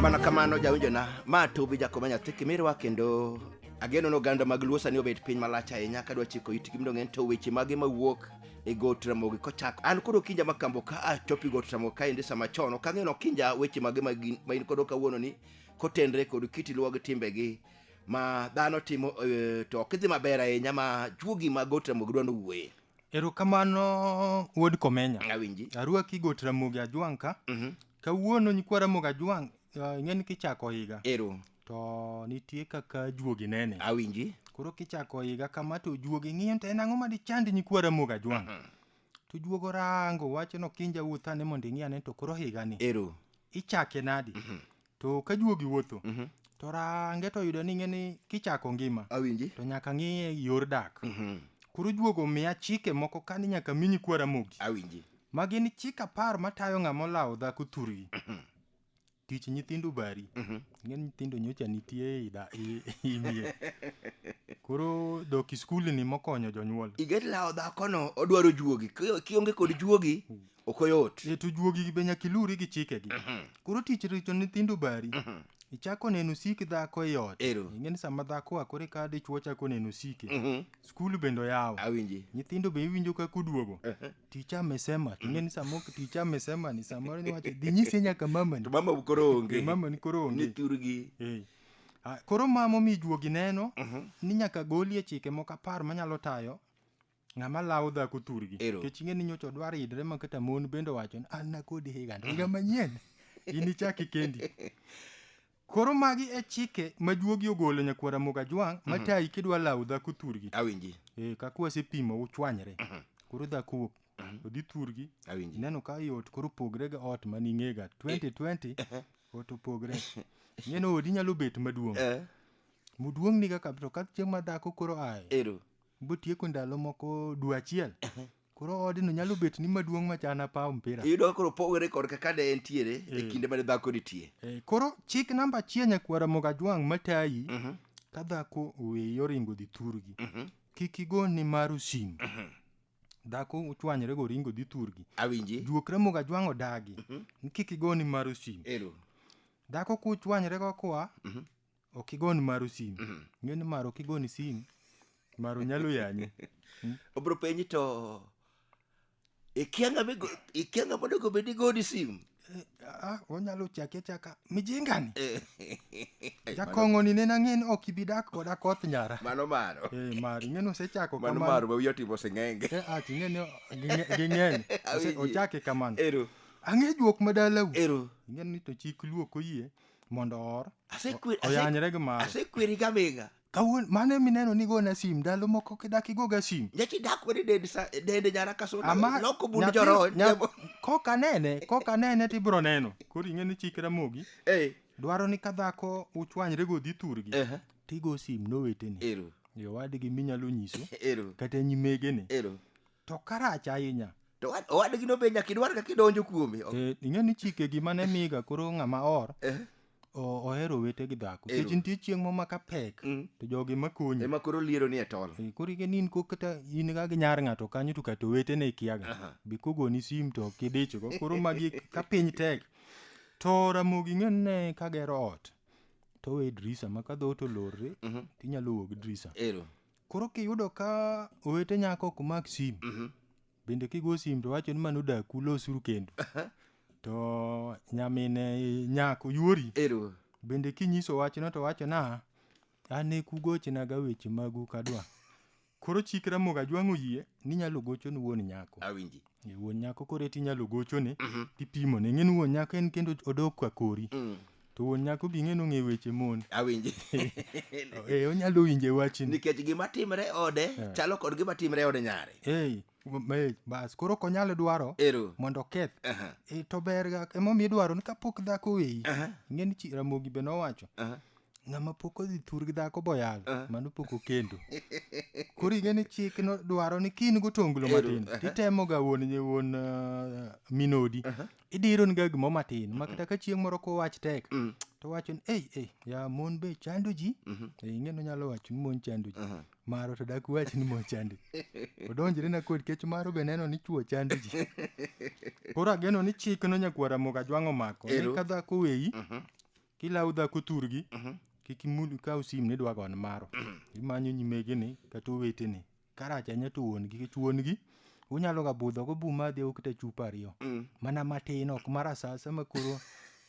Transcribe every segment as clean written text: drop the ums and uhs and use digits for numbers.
Mana kamano jawinjona ma Tobi Jacob nyathi Kimirwa kendo ageno no ganda mag Luosa ni obet piny malach ahinya kadwa chiko itgi mondo ng'en to weche mage mawuok e Got Ramogi kochako an koro kinja makambo ka achopi Got Ramogi ka ende sama chon ok ang'eno kinja weche mage ma in kodo kawuono ni kotenre kod kit luog timbegi ma dhano timo to ok idhi maber ahinya ma juogi ma Got Ramogi dwano wuoye. Erokamano wuod Komenya. Awinji. Arwaki Got Ramogi Ajwang' ka. Kawuono nyikwa Ramogi Ajwang' ing'eni kichako higa. Ero. To nitie kaka juogi nene. Awinji. Koro kichako higa kama to juogi ng'iyo to en ang'o ma dichand nyikwa Ramogi Ajwang'. To juogo rango wacho no kinja wuothane mondo ing'iane to koro higa ni. Ero. Ichake nadi. To ka juogi wuotho. To range to yudo ni ng'eni kichako ngima. Awinji. To nyaka ng'iye yor dak. Koro juogo miya chike moko kani nyaka mi nyikwa Ramogi. Awinji. Ma gin chik 10 matayo ng'ama olawo dhako thurgi. Tich nyithindo bari. Ng'en nyithindo nyocha nitie imiye. Koro dok skul ni mokonyo jonyuol. Iget lawo dhako no odwaro juogi. Kionge kod juogi ok oyot. To juogi be nyaka iluri gi chikegi. Koro tich rito nyithindo bari. Ichako neno sik dhako e ot. Ing'eni sama dhako akore ka dichuo chako neno sike. Skul bendo yawo. Awinji. Nyithindo be iwinjo ka kuduogo. Ticha amesema. Ing'eni samo ticha amesema ni samoro ni wacho dhi nyise nyaka mama ni. To mama koro onge. Mama ni koro onge. Ni thurgi. Koro mamo mi juogi neno ni nyaka golie chike moko 10 manyalo tayo ng'ama lawo dhako thurgi. Kech ing'eni nyocha odwar idre ma kata mon bendo wacho an nakodi higa manyien. Inichaki kendi. Koro magi e chike ma juogi ogolo nyakwa Ramogi Ajwang' matayi kidwa lawo dhako thurgi. Awinji. Kaka wasepimo uchwanyre. Koro dhako wuok odhi thurgi. Awinji. Neno ka yot koro pogre ga ot maning'ega 2020 ot opogre. Ng'eno odi nyalo bet maduong'. Muduong' ni kaka to ka chieng' ma dhako koro ae. Botieko ndalo moko dwe achiel. Koro odino nyalo bet ni maduong' machana paw mpira. Iyudo koro pogre kod kaka de entiere e kinde ma dhako nitie. Koro chik namba 1 nyakwa Ramogi Ajwang' matayi ka dhako oweyo ringo dhi thurgi. Kik igon ni maru sim. Dhako uchwanyre go ringo dhi thurgi. Awinji. Juok Ramogi Ajwang' odagi. Kik igon ni maru sim. Dhako kuchwanyre go kwa ok igon maru sim. Ng'eni maro kigoni sim maro nyalo yanye. Obro penji to ikianga mondo go bedi godi sim. Onyalo chaka mijingani. Jakong'o ni nena ng'en ok ibidak koda koth nyara. Mano maro. Mari ng'eno osechako kamano. Mano maro ma wiyo timo seng'enge. Ting'eni ging'eny. Ochake kamano. Ang'e juok madalau. Ng'en ni to chik luok oyie mondo or. Oyanyre gi maro. Asekweri gamiga. Kawuon mane mineno ni gona sim ndalo moko kidak igoga sim. Nyachi dak wede dende nyara kasona loko bund joro. Koka nene tibro neno. Koro ing'eni chik Ramogi. Dwaro ni ka dhako uchwanyre go dhi thurgi. Tigo sim noweteni. Yo wadgi minyalo nyiso. Kata nyimegene. To karach ahinya. To wadgi no be nyaka idwar ka kidonjo kuome. Ing'eni chikegi mane miga koro ng'ama or. Ohero wete gi dhako. Kech nitie chieng' momaka pek. To jogi makonyi. Ema koro liero ni e tol. Koro ing'eni in kata in ga gi nyar ng'ato kanyo to kata wetene ikiaga. Be kogoni sim to kidichgo. Koro magi ka piny tek. To Ramogi ng'eni kagero ot. To we drisa ma ka dhoot olorre. Tinyalo wuok drisa. Koro kiyudo ka owete nyako ok mak sim. Bende kigo sim to wacho ni mano daku losuru kendo. To nyamine nyako yuori. Bende kinyiso wachno to wacho na ane kugochna ga weche magu kadwa. Koro chik Ramogi Ajwang' oyie ni nyalo gocho ni wuon nyako. Awinji. Wuon nyako koro tinyalo gochone tipimo ne ng'en wuon nyako en kendo odok ka kori. To wuon nyako bi ng'eno ng'e weche mon. Awinji. Onyalo winje wachni. Nikech gima timre ode chalo kod gima timre ode nyare. Bas koro konyalo dwaro mondo keth. To ber ga emomiyo idwaro ni kapok dhako weyi. Ng'eni Ramogi be nowacho. ng'ama pok odhi tur gi dhako boyal Ah. mano pok okendo. Koro ing'eni chik no dwaro ni kin gotonglo Ero, matin aha. titemo ga wuon minodi Aha. idiro ga gimo matin ma kata ka chieng' moro kowach tek Mm. to wacho ni ya mon be chando ji ing'eno nyalo wacho ni mon chando ji Aha. maro to dak wach ni mon chando ji odonjre na kod kech maro be neno ni chuo chando ji. Koro ageno ni chik no nyakwara moga jwang'o mako Ero. ni ka dhako weyi Mhm. kilaw dhako turgi Mhm. kik imul kaw sim ni dwa gon maro imanyo nyimege ni kata owetene karach ahinya to wuon gi kech wuon gi unyalo ga budho go bumadhi okta chupa ariyo Mm. mana matin ok marasasa ma koro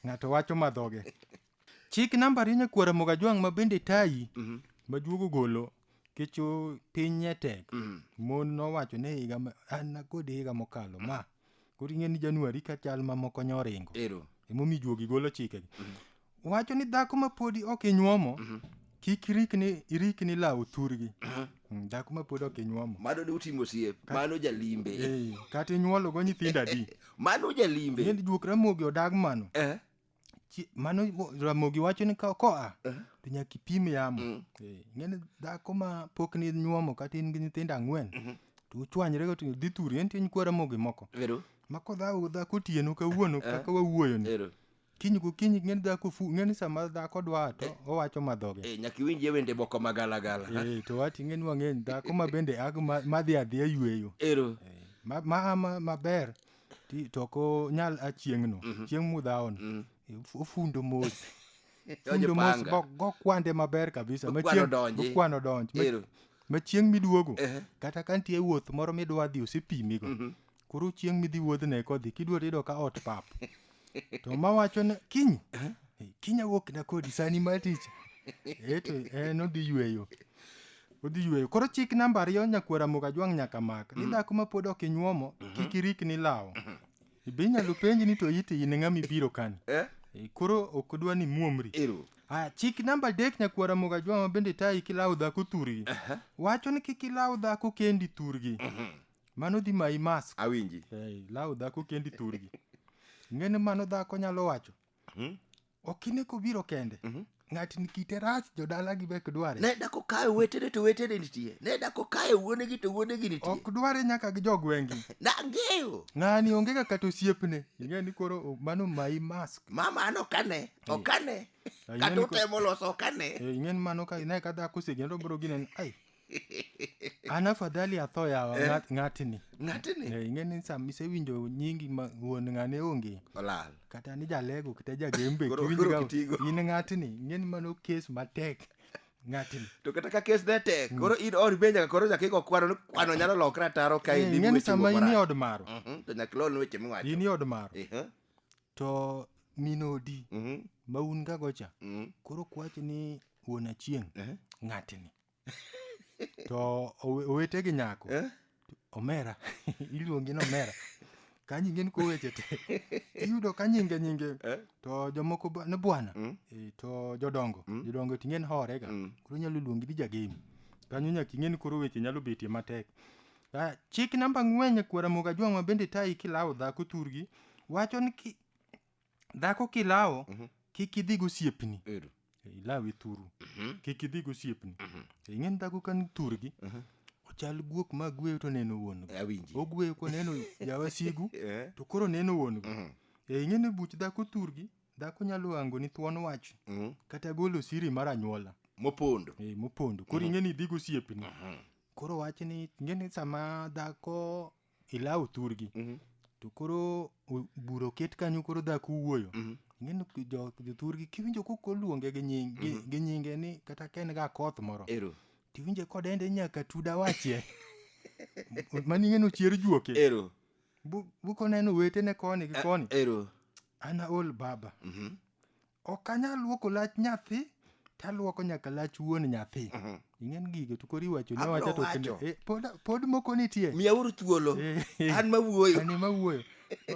ng'ato wacho madhoge. Chik namba ariyo nyakwara moga jwang' ma bende tayi Mhm. maduogo golo kech piny nye tek Mhm. mon nowacho ne higa an nakod higa mokalo ma koro ing'eni Januari ka chal mamoko nyoringo Ero. emomi juogi golo chikegi. Wacho ni dhako ma podi ok inyuomo kik irikni law thurgi. Dhako ma pod ok inyuomo Mano ne utimo osiep. Mano jalimbe. kata inyuolo go nyithindo adi Mano jalimbe. ing'eni juok ramogi odag mano Eh. mano ramogi wacho ni koa to nyaka ipim yamo. Mm. Ing'eni dhako ma pok ni nyuomo kata in gi nyithindo 4 to uchwanyre go to dhi thuri en tin kwa ramogi moko Ero. ma kodhaw dhako otieno kawuono kaka wawuoyo ni Ero. kiny gokinyi ng'eni dhako ng'eni sama dhako dwa to owacho madhoge Nyaka iwinjie wende moko magalagala. to wati ng'eni wang'eny dhako ma bende madhi adhiya yweyo Ero. maber to ok onyal chieng'no chieng' mudhaono ofundo mos fundo mos go kwande maber kabisa Kwano donji. Ero. ma chieng' miduogo kata ka nitie wuoth moro midwa dhi osepimigo koro chieng' midhi wuodhne kodhi kidwa tido ka ot pap to mawacho ni kiny awuok na kodi sani mar tich to en odhi yweyo koro chik namba 2 nyakwara moga jwang' nyaka mak ni dhako ma pod ok inyuomo kik irikni law be inyalo penji ni to ite in ng'ama ibiro kani koro ok dwa ni muomri. Chik namba 3 nyakwara moga jwang' ma bende tayi kilaw dhako thurgi wacho ni kik ilaw dhako kendi thurgi mano dhi mayi mask awinji law dhako kendi thurgi ng'eni mano dhako nyalo wacho ok ine kobiro kende ng'atni kite rach jodalagi be ok dware ne dako kae wetene to wetene nitie ne dako kae wuonegi to wuonegi nitie ok dware nyaka gi jogweng'i nang'eyo ng'ani onge ga kata osiepne ing'eni koro mano mayi mask mama an okane kata utemo loso okane ing'eni mano ka ine ka dhako osegendo bro ginen an afadhali atho yawa ng'atni ing'eni sama isewinjo nyingi ma wuon ng'ane onge olal kata ni jalego kata jagembe in ng'atni ing'eni mano kes matek ng'atni to kata ka kes ne tek koro in ori be nyaka koro nyaka kwano nyalo lokre ataro ka in ing'eni sama in od maro to nyaka lon weche miwacho in od maro to minodi ma un ga gocha koro kwacho ni wuon achieng' ng'atni to owetegi nyako omera iluongi ni omera kanyi ing'eni koweche te iyudo ka nyinge to jomoko ne bwana to jodongo ting'eni horega koro nyalo luongi ni jagemi kanyo nyaka ing'eni koro weche nyalo betie matek. Chik namba 4 nyakwara moga jwang' ma bende tayi kilawo dhako thurgi wacho ni dhako kilawo kik idhi gosiepni ilawi thuru kik idhi gosiepni ing'eni dhako kan thurgi ochal guok ma gweyo to neno wuon go ogweyo koneno jawasigu to koro neno wuon go ing'eni buch dhako thurgi dhako nyalo hango ni thuon wach kata golo siri mar anyuola mopondo koro ing'eni idhi gosiepni koro wach ni ing'eni sama dhako ilawo thurgi to koro buro ket kanyo koro dhako wuoyo ing'eni jothurgi kiwinjo kokoluonge gi nyinge ni kata ka en ga koth moro tiwinje kodende nyaka tuda wachie mani ng'eno chier juoke bukoneno wetene koni gi koni an aol baba ok anyal luoko lach nyathi taluoko nyaka lach wuon nyathi ing'en gige to koro iwacho ne wacha to kende pod moko nitie miyauru thuolo an mawuoyo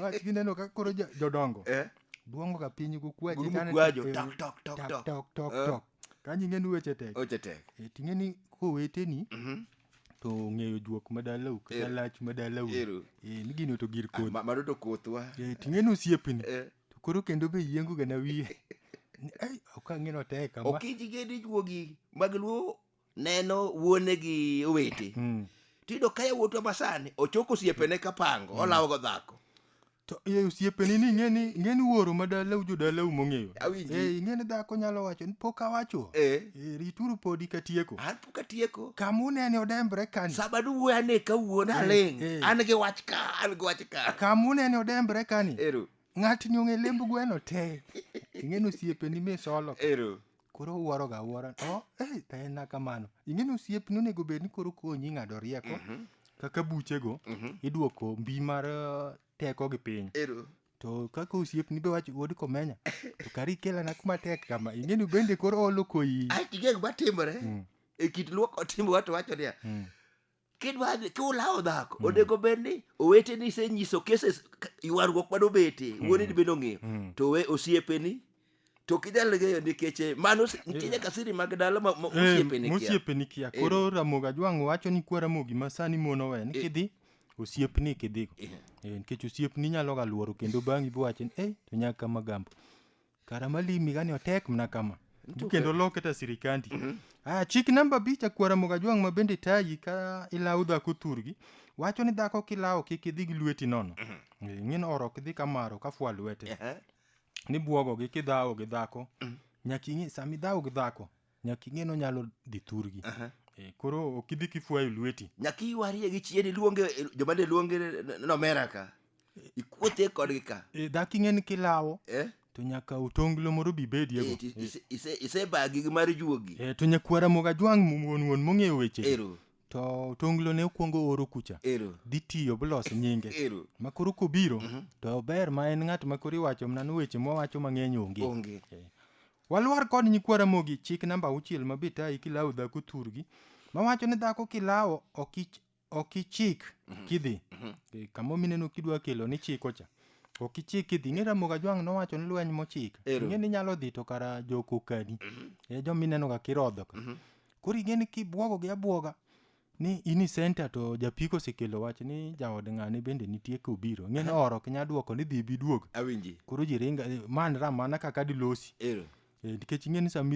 wach gineno ka koro jodongo duongo ka piny gokwaje tok kanyi ing'eni weche tek ting'eni koweteni to ng'eyo juok madalau kata lach madalau ni gino to gir koth mano to kothwa ting'eni osiepni to koro kendo be yiengo ga na wiye Ok ang'ino tek kama. Okijige ni juogi mag luo neno wuone gi owete. Tido ka yawuotwa masani ochoko osiepene kapango olawogo dhako. To osiepeni ni ing'eni wuoro madalau jodalau mong'eyo. Awinji. Ing'eni dhako nyalo wacho ni pok awacho. Rituru podi katieko. An pok atieko. Kamuneni odembre kani. Sabadu wuoyo ane kawuono aling'. An gi wach ka. Kamuneni odembre kani. Ero. Ng'atni ong'e lemb gweno te. Ing'eni osiepeni misolo. Ero. Koro wuoroga wuora. To en kamano. Ing'eni osiepni onego bed ni koro konyi ng'ado rieko. Kaka buchego iduoko mbi mar teko gi piny. Ero. To kaka osiepni be wacho wuod komenya. To kari kelana kuma tek kama. Ing'eni bende koro olo koyi. Gik matimore e kit luoko timo wato wacho niya. Kidwa kiulawo dhako onego bed ni oweteni isenyiso keses ywaruok madobete wuoni ni bende ong'eyo. To we osiepeni to kidal ng'eyo nikech mano nitie kasiri mag dala mosiepeni kia. Koro Ramogi Ajwang' wacho ni kwa Ramogi ma sani mon owe ni kidhi osiepni kidhigo. Nikech osiepni nyalo ga luoro kendo bang'i biwacho ni to nyaka magambo. Kara malimi gani otek mna kama. Kendo loketa sirikandi. Chik namba 5 kwa Ramogi Ajwang' ma bende tayi ka ilawo dhako thurgi. Wacho ni dhako kilawo kik idhi gi lweti nono. Ing'eni oro ok idhi kamaro ka fwa lwete. Ni buogo gi kidhawo gi dhako. Nyaka ing'e sami dhawo gi dhako. Nyaka ing'e no nyalo dhi thurgi. Koro ok idhi kifwayo lweti. Nyaka iwarie gi chien iluonge joma ne luonge nomera ka. Ikuothe kodgi ka. Dhako ing'eni kilawo. To nyaka otonglo moro bi bediego. Isebagi gi mar juogi. To nyakwa Ramogi Ajwang' wuon mong'eyo weche. Ero. To tonglo ne okuongo oro kucha. Ero. Dhi tiyo bolos nyinge. Ero. Ma koro kobiro to ber ma en ng'at ma koro iwacho mna no weche mwawacho mang'eny onge. Walwar kod nyikwa Ramogi chik namba 6 ma bitayi kilawo dhako thurgi. Ma wacho ni dhako kilawo ok ichik kidhi. Kamo mineno kidwa kelo ni chiko cha. Ok ichik kidhi. Ing'e Ramogi Ajwang' nowacho ni lweny mochik. Ing'eni nyalo dhi to kara joko kadi. Jomineno ga kirodho ka. Koro ing'eni kibuogo gi abuoga ni ini center to japiko osekelo wach ni jaod ng'ane bende nitie kobiro. Ing'eni oro ok nya duoko ni dhi biduog. Awinji. Koro jiringa manra mana kaka dilosi. Ero. Nikech ing'eni sama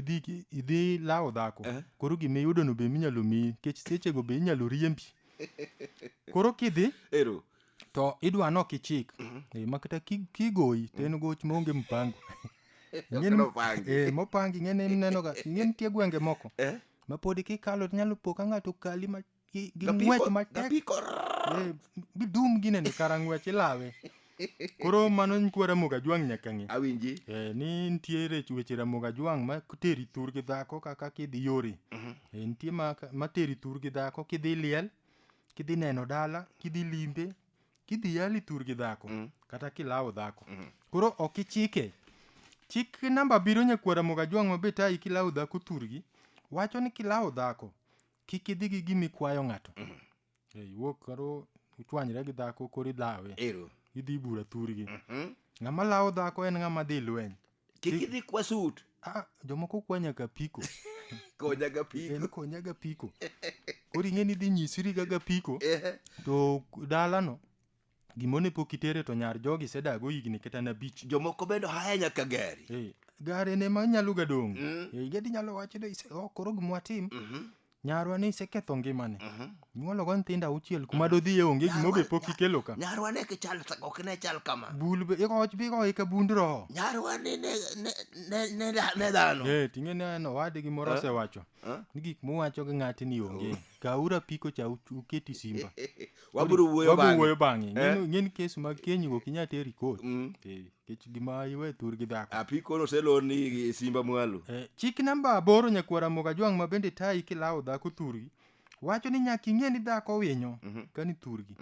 idhi lawo dhako. Koro gimiyudo no be minyalo miyi. Nikech sechego be inyalo riembi. Koro kidhi. Ero. To idwa no kichik. Makata kigoyi to en goch maonge mpango. Mopangi ing'eni mineno ga. Ing'eni tie gwenge moko. Ma podi kikalo nyalo po ka ng'ato kali ma gi ng'wech matek. Bidum ginene kara ng'wech ilawe. Koro mano nyikwa Ramogi Ajwang' nyaka ng'e. Awinji. Ni nitiere weche Ramogi Ajwang' ma teri thur gi dhako kaka kidhi yore. Nitie ma teri thur gi dhako kidhi liel, kidhi neno dala, kidhi limbe, kidhi yali thur gi dhako kata kilawo dhako. Koro ok ichike. Chik namba 7 nyakwa Ramogi Ajwang' ma betayi kilawo dhako thurgi. Wacho ni kilawo dhako kik idhi gi gimi kwayo ng'ato. Iwuok karo uchwanyre gi dhako koro idhawe. Ero. Idhi bura thurgi. Ng'ama lawo dhako en ng'ama dhi lweny. Kik idhi kwa sut. Jomoko kwa nyaka piko. Konyaga piko. Konyaga piko. Koro ing'eni dhi nyisri gaga piko. To dalano gimone pok itere to nyar jogi sedago higni kata na 5. Jomoko bendo haya nyaka gari. Gari ne ma nyalo ga dong'. Gadi nyalo wacho ni koro gimwatim. Nyarwa ni iseketho ngimane. Nyuolo go nyithindo 6 kuma do dhiye onge gimo be pok ikelo ka. Nyarwa ne kichal ok ne chal kama. Bul be igoch bi go ka bund roho. Nyarwa ne dhano. Ting'e no wadgi moro osewacho. Ni gik mowacho gi ng'atni onge. Kaura piko cha uketi simba. Waburo wuoyo bang'e. Ng'eni kes mag keny go kinya teri kot. Kech gima iwe thur gi dhako. Apiko no selon ni simba mwalo. Chik namba 8 nyakwa Ramogi Ajwang' ma bende tayi kilawo dhako thurgi. Wacho ni nyaka ing'e ni dhako winyo kani thurgi.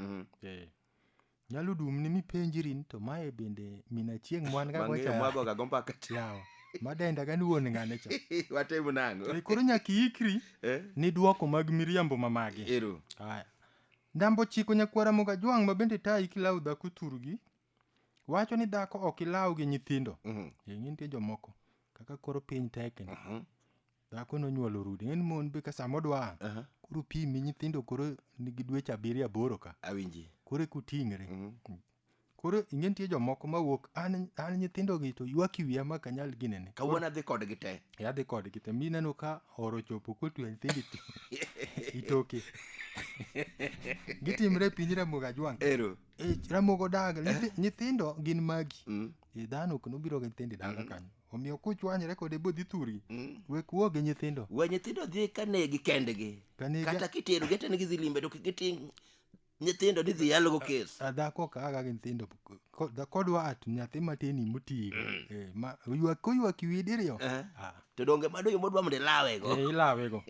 Nyalo dum ni mipenjiri to mae bende mina chieng' mwan ga gocha. Mang'eyo mwago ga gomba ka yawa. Madenda gani wuon ng'ane cha. Watemo nango. Koro nyaka ikri ni duoko mag miriambo mamagi. Ero. Haya. Namba 9 nyakwa Ramogi Ajwang' ma bende tayi kilawo dhako thurgi. Wacho ni dhako ok ilawo gi nyithindo. Nitie jomoko kaka koro piny tek. Dhako nonyuolo rudi. En mon be ka samodwa. Koro pimi nyithindo koro nigi dweche 7 8 ka. Awinji. Koro kuting're. Koro ingen tie jomoko mawuok an nyithindo gi to ywak wiya ma kanyal ginene. Kawuono adhi kodgi te. Adhi kodgi te. Mineno ka oro chopo kotwe nyithindi itoke. Gitimre piny Ramogi Ajwang'. Ero. Ramogi odag. Nyithindo gin magi. Dhano ok nobiro gi nyithindi dala kanyo. Omiyo kuchwanyre kode bodhi thuri. Wek wuo gi nyithindo. We nyithindo dhi kanegi kendgi. Kata kitero getene gidhi limbe to giting nyithindo dhi yalogo kes. Dhako kaga gi nyithindo. Kodwa at nyathi matini motigo. Koywak wi diriyo. To donge madoyo modwa mondo ilawego. Ilawego.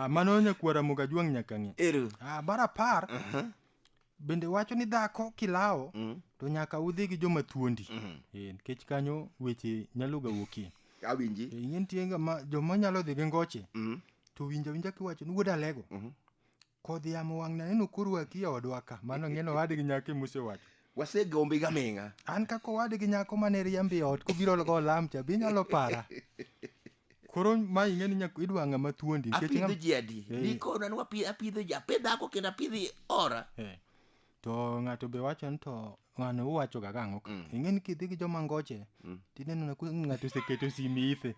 Mano nyakwar Ramogi Ajwang' nyaka ng'e. Ero. Bar apar. Bende wacho ni dhako kilawo to nyaka udhi gi joma thuondi. Nikech kanyo weche nyalo ga wuokie. Awinji. Ing'en tienga ma joma nyalo dhi gi ngoche. To winja kiwacho ni wuod alego. Kodh yamo wang' naneno korwaki e odwa ka. Mano ng'eno wadgi nyako mosewacho. Wasegombi gaming'a. An kako wadgi nyako mane riambi ot kobiro go lam cha bi nyalo para. Koro ma ing'eni nyaka idwa ng'ama thuondi. Apidho ji adi. Nikona nwa apidho ji. Apidhako kendo apidhi ora. To ng'ato be wacho ni to ng'ano uwacho ga gang'o. Ing'eni kidhi gi joma ngoche. Tineno na ng'ato oseketo simi ithe.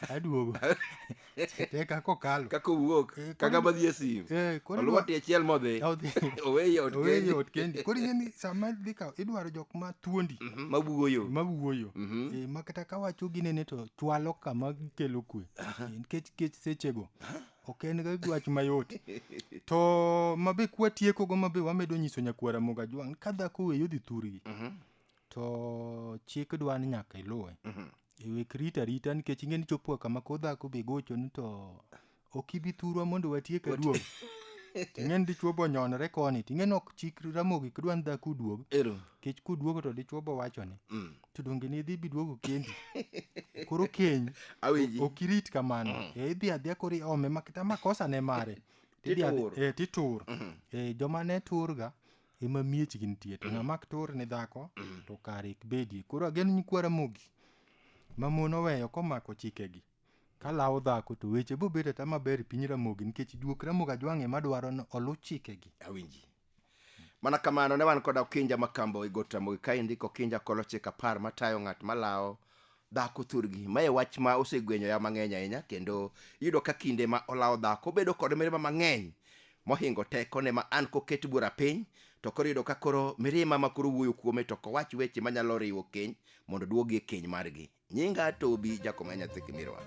Aduogo. Teka kokalo. Kako wuok. Kaka badhi e sim. Oluwati achiel modhi. Oweye ot kendi. Koro ing'eni sama dhi ka idwaro jok ma thuondi. Mawuoyo. Ma kata kawacho ginene to chwalo kama kelo kwe. Nikech sechego. Ok en ga wach mayot. To mabe kwatieko go mabe wamedo nyiso nyakwar Ramogi Ajwang' ka dhako weyo dhi thurgi. To chik dwa ni nyaka iluwe. Wek rita nikech ing'eni chopo kama ko dhako be gocho ni to ok ibi thurwa mondo watiek aduog. Ting'en dichuo bo nyonre koni. Ting'en ok chik Ramogi kidwa ni dhako duog. Kech kuduogo to dichuo bo wacho ni. To donge ni idhi biduogo kendi. Koro keny. Ok irit kamano. Idhi adhia kori ome makata makosa ne mare. Titur. Joma ne turga ema miech gi nitie. To ng'ama tur ni dhako to kare ik bedie. Koro ageno nyakwar Ramogi mamon oweyo komako chikegi. Kalawo dhako to weche bo bedo ta maber piny Ramogi nikech duok Ramogi Ajwang' ema dwaro ni olu chikegi. Awinji. Mana kamano ne wan koda Okinja Makambo e got Ramogi ka indiko Okinja kolo chik 10 matayo ng'at malawo dhako thurgi. Mae wach ma osegwenyo ya mang'eny ahinya kendo yudo ka kinde ma olawo dhako bedo kod mirima mang'eny mohingo teko ne ma an koket bura piny to koro yudo ka koro mirima ma koro wuoyo kuome to kowach weche manyalo riwo keny mondo duogi e keny margi. Nyinga Tobi Jakom Nyathi Kimirwa.